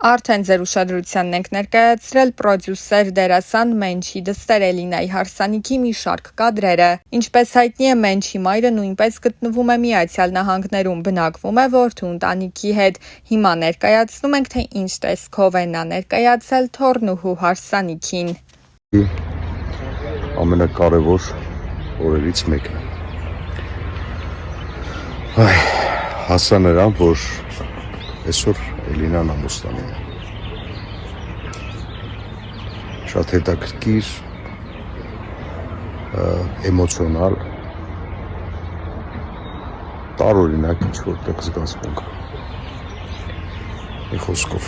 Արդեն ձեր ուշադրությանն ենք ներկայացրել պրոդյուսեր դերասան Մենչի դստեր Էլինայի հարսանիքի մի շարք կադրերը։ Ինչպես հայտնի է, Մենչի մայրը նույնպես գտնվում է Միացյալ Նահանգներում, բնակվում է որդու ընտանիքի հետ։ Հիմա ներկայացնում ենք, թե ինչ տեսքով է նա ներկայացել թոռնուհու հարսանիքին։ Ամենակարևոր օրերից մեկն է։ Հասա նրան, որ այսօր Էլինան ամուսնանում է։ Շատ հետաքրքիր, էմոցիոնալ, տարօրինակ ինչ-որտեղ զգացմունք։ Մի խոսքով,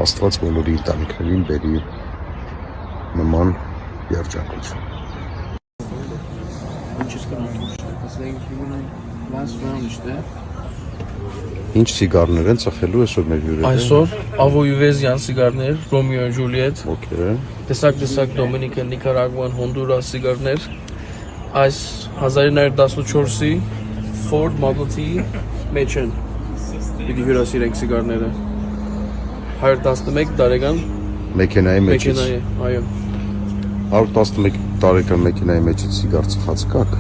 Աստված բոլորի ընտանիքներին բերի նման երջանկություն։ Ինչ սիգարներ են ծխելու այսօր մեր հյուրերը։ Այսօր ավոյուվեզյան սիգարներ, Ռոմեո և Ջուլիետ, տեսակ Դոմինիկան, Նիկարագուան, Հոնդուրաս սիգարներ, այս 1914-ի Ford Model T մեջ են, պիտի հյուրասիրենք սիգարները, 111 տարեկան մեքենայի մեջից, այո, 111 տարեկան մեքենայի մեջից սիգար ծխած կաք։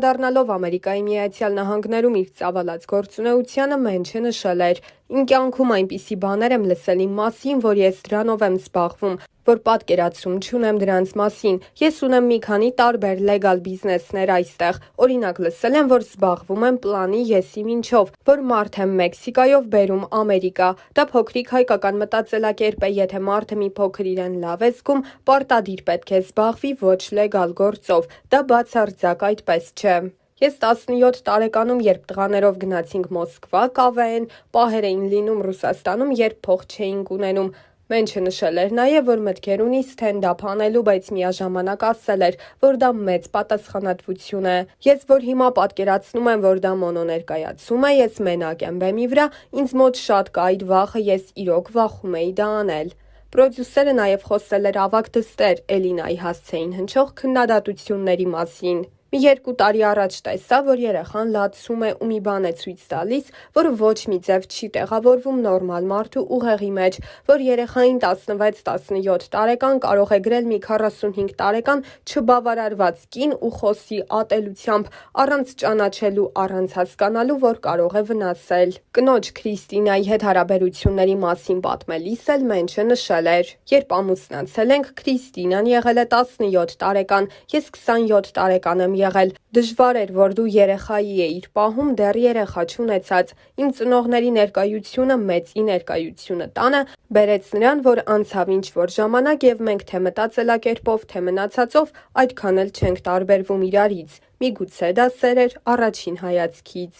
Դառնալով Ամերիկայի Միացյալ Նահանգներում իր ծավալած գործունեությանը Մենչը նշել էր. «Իմ կյանքում այնպիսի բաներ եմ լսել իմ մասին, որ ես դրանով եմ զբաղվում, որ պատկերացում չունեմ դրանց մասին։ Ես ունեմ մի քանի տարբեր լեգալ բիզնեսներ այստեղ։ Օրինակ լսել եմ, որ զբաղվում եմ պլանի եսի մինչով, որ մարդ եմ Մեքսիկայով բերում Ամերիկա։ Դա փոքրիկ հայկական մտածելակերպ է, եթե մարդը մի փոքր իրեն լավ է զգում, պարտադիր պետք է զբաղվի ոչ լեգալ գործով։ Դա բացարձակ այդպես չէ։ Ես 17 տարեկանում, երբ տղաներով գնացինք Մոսկվա, կավեեն, պահեր էին լինում Ռուսաստանում, երբ փող չէինք ունենում։ Մենչը նշել էր նաև, որ մտքեր ունի սթենդափ անելու, բայց միաժամանակ ասել էր, որ դա մեծ պատասխանատվություն է։ Ես որ հիմա պատկերացնում եմ, որ դա մոնոներկայացում է, ես մենակ եմ բեմի վրա, ինձ մոտ շատ կա այդ վախը, ես իրոք վախում էի դա անել։ Պրոդյուսերը նաև խոսել էր ավագ դստեր Էլինայի հասցեին հնչող քննադատությունների մասին։ Մի 2 տարի առաջ տեսա, որ երեխան լացում է ու մի բան է ցույց տալիս, որը ոչ մի ձև չի տեղավորվում նորմալ մարդու ուղեղի մեջ, որ երեխային 16-17 տարեկան կարող է գրել մի 45 տարեկան չբավարարված կին ու խոսի ատելությամբ, առանց ճանաչելու, առանց հասկանալու, որ կարող է վնասել։ Կնոջ Քրիստինայի հետ հարաբերությունների մասին պատմելիս էլ Մենչը նշել էր. «Երբ ամուսնացել ենք, Քրիստինան եղել է 17 տարեկան, ես 27 տարեկան եմ եղել։ Դժվար էր, որ դու երեխայի էիր պահում, դեռ երեխա չունեցած։ Իմ ծնողների ներկայությունը, մեծի ներկայությունը տանը բերեց նրան, որ անցավ ինչ-որ ժամանակ եւ մենք թե մտածելակերպով, թե մնացածով այդքան էլ չենք տարբերվում իրարից։ Միգուցե դա սեր էր առաջին հայացքից»։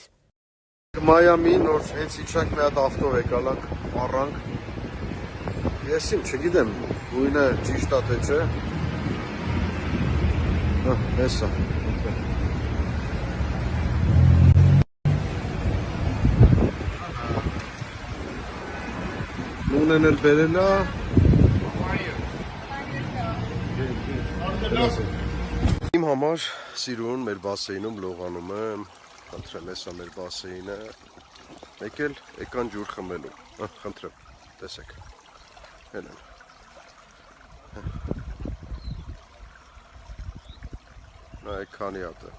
Մայամի նոր հենց իջանք մի հատ ավտո եկալանք, առանք։ Ես չգիտեմ, գույնը ճիշտ է թե չէ։ Հեսա։ Նունեն էլ բերել է։ Իմ համար սիրուն մեր բասեինում լողանում եմ, խնդրեմ, հեսա մեր բասեինը, մեկ էլ եկան ջուր խմելու, խնդրեմ, տեսեք, հեն են։ Նայեք քանի հատ է։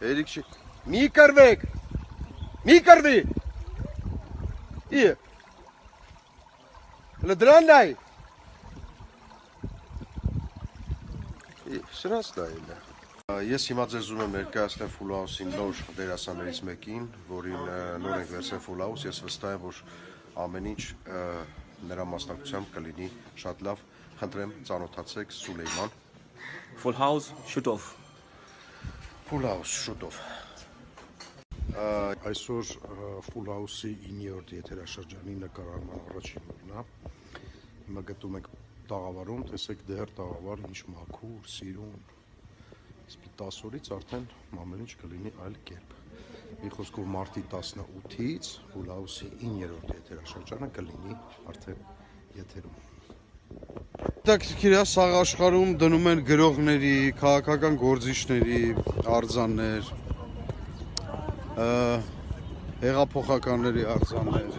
Երիք չի, մի կրվեք, մի կրվի, լդրան նայ, սրանց նայել է։ Ես հիմա ձեզ ուզում եմ ներկայացնել Full House-ի նոր դերասաններից մեկին, որին նոր ենք վերցրել Full House, ես վստահ եմ, որ ամեն ինչ նրա մասնակցությամբ կլինի շատ լավ, խնդրեմ ծանոթացեք Սուլեյման։ Full House, շուտով։ Full House, շուտով։ Այսօր Full House-ի 9-րդ եթերաշրջանի նկարահանման առաջին օրն է։ Հիմա գտնում ենք տաղավարում, տեսեք դեռ տաղավար ինչ մաքուր, սիրուն։ Իսկ 10 օրից արդեն ամեն ինչ կլինի այլ կերպ։ Մի խոսքով մարտի 18-ից Full House-ի 9-րդ եթերաշրջանը կլինի արդեն եթերում։ Հետաքրքիր է, սաղ աշխարհում դնում են գրողների, քաղաքական գործիչների արձաններ, Հեղափոխականների արձաններ։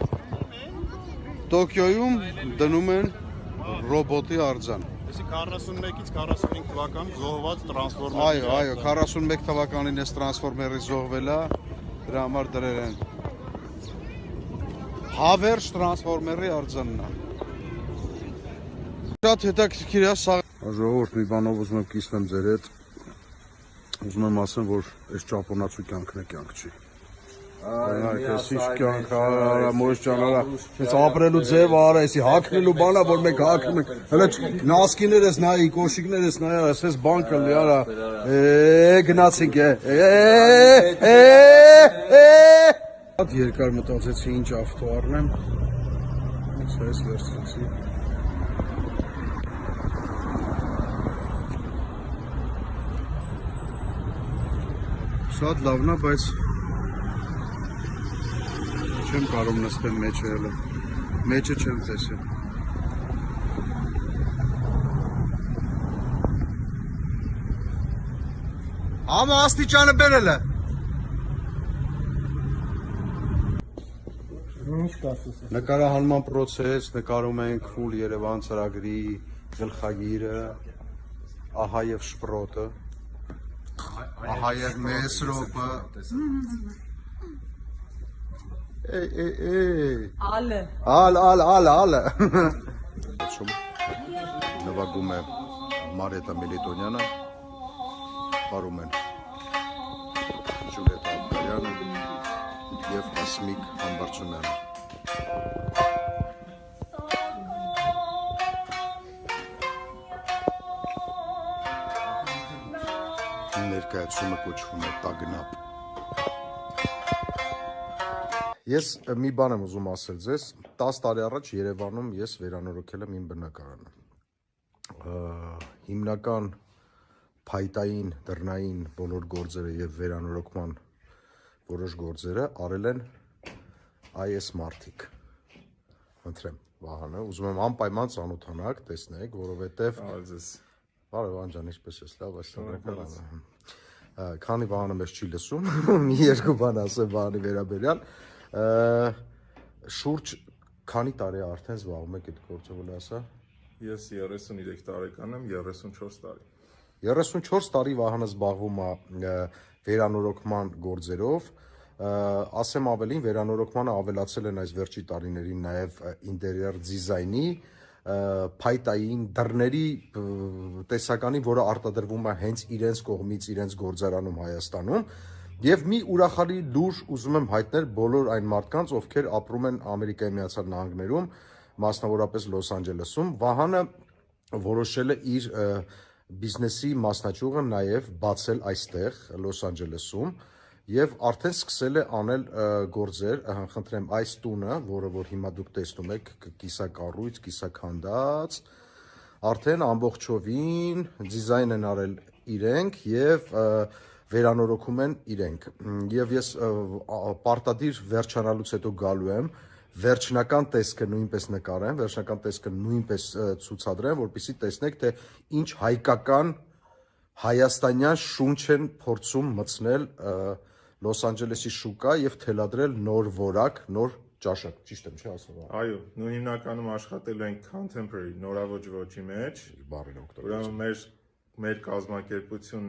Տոկիոյում դնում են ռոբոտի արձան։ Այսի 41-ից 45 թվական զոհված տրանսֆորմեր։ Այո, 41 թվականին էս տրանսֆորմերի զոհվել է, դրա համար դրել են։ Հավերժ տրանսֆորմերի արձանն է։ Շատ հետաքրքիր է սա։ Ժողովուրդ, մի բանով ուզում եմ կիսվեմ ձեր հետ։ Ուզում եմ ասեմ, որ այս ճապոնացու կյանքն է կյանք չի։ Այս ինչ կյանք արա, մոյս ջանարա, այս ապրելու ձև արա, էսի հակնելու բանա, որ մենք հակնում ենք։ Հələ նասկիներս նայի, կոշիկներս նայ, ասես բան կլի արա։ Գնացինք Շատ երկար մտածեցի ինչ ավտո առնեմ։ Այս վերցրեցի։ Շատ լավն է, բայց չեմ կարող նստեմ մեջը հելը, մեջը չեմ տեսել։ Համա աստիճանը բերել է։ Նկարահանման պրոցես, նկարում ենք ֆուլ Երևան ծրագրի գլխագիրը, ահա և շպրոտը, ահա և մեսրոպը, Ալը։ Նվագում է Մարիետա Միլիտոնյանը, պարում են Ջուլիետա Աբգարյանը և Ասմիկ Համբարձումյանը։ Ներկայացումը կոչվում է տագնապ։ Ես մի բան եմ ուզում ասել ձեզ, 10 տարի առաջ Երևանում ես վերանորոգել եմ իմ բնակարանը։ Հիմնական փայտային, դռնային բոլոր գործերը և վերանորոգման որոշ գործերը արել են այս մարդիկ։ Խնդրեմ, Վահանը, ուզում եմ անպայման ծանոթանաք, տեսնեք, որովհետև Բարև Անջան, ինչպես ես, լավ, այս քանի Վահանը մեզ չի լսում, մի երկու բան ասեմ Վահանի վերաբերյալ, շուրջ քանի տարի արդեն զբաղվում եք այդ գործով, որ ասա։ Ես 33 տարեկան եմ, 34 տարի։ 34 տարի Վահանը զբաղվում է վերանորոգման գործերով, ասեմ ավելին, վերանորոգմանը ավելացել են այս վերջի տարիներին նաև ինտերիեր դիզայնի, փայտային դռների տեսականի, որը արտադրվում է հենց իրենց կողմից, իրենց գործարանում Հայաստանում, եւ մի ուրախալի լուր ուզում եմ հայտնել բոլոր այն մարդկանց, ովքեր ապրում են Ամերիկայի Միացյալ Նահանգներում, մասնավորապես Լոս Անջելեսում, Վահանը որոշել է իր բիզնեսի մասնաճյուղը նաև բացել այստեղ Լոս Անջելեսում եւ արդեն սկսել է անել գործեր, խնդրեմ, այս տունը, որը որ հիմա դուք տեսնում եք, կիսակառույց, կիսաքանդած, արդեն ամբողջովին դիզայն են արել իրենք եւ վերանորոգում են իրենք։ Եվ ես պարտադիր վերջանալուց հետո գալու եմ, վերջնական տեսքը նույնպես նկարեմ, վերջնական տեսքը նույնպես ցուցադրեմ, որպեսզի տեսնեք, թե ինչ հայկական հայաստանյան շունչ են փորձում մտցնել Լոս Անջելեսի շուկա եւ թելադրել նոր որակ, նոր ճաշակ, ճիշտ եմ, չէ՞ ասում։ Այո, նույն հիմնականում աշխատելու ենք contemporary նորաոճ ոճի մեջ։ Բարին օգտագործում։ Ուրեմն մեր կազմակերպությունն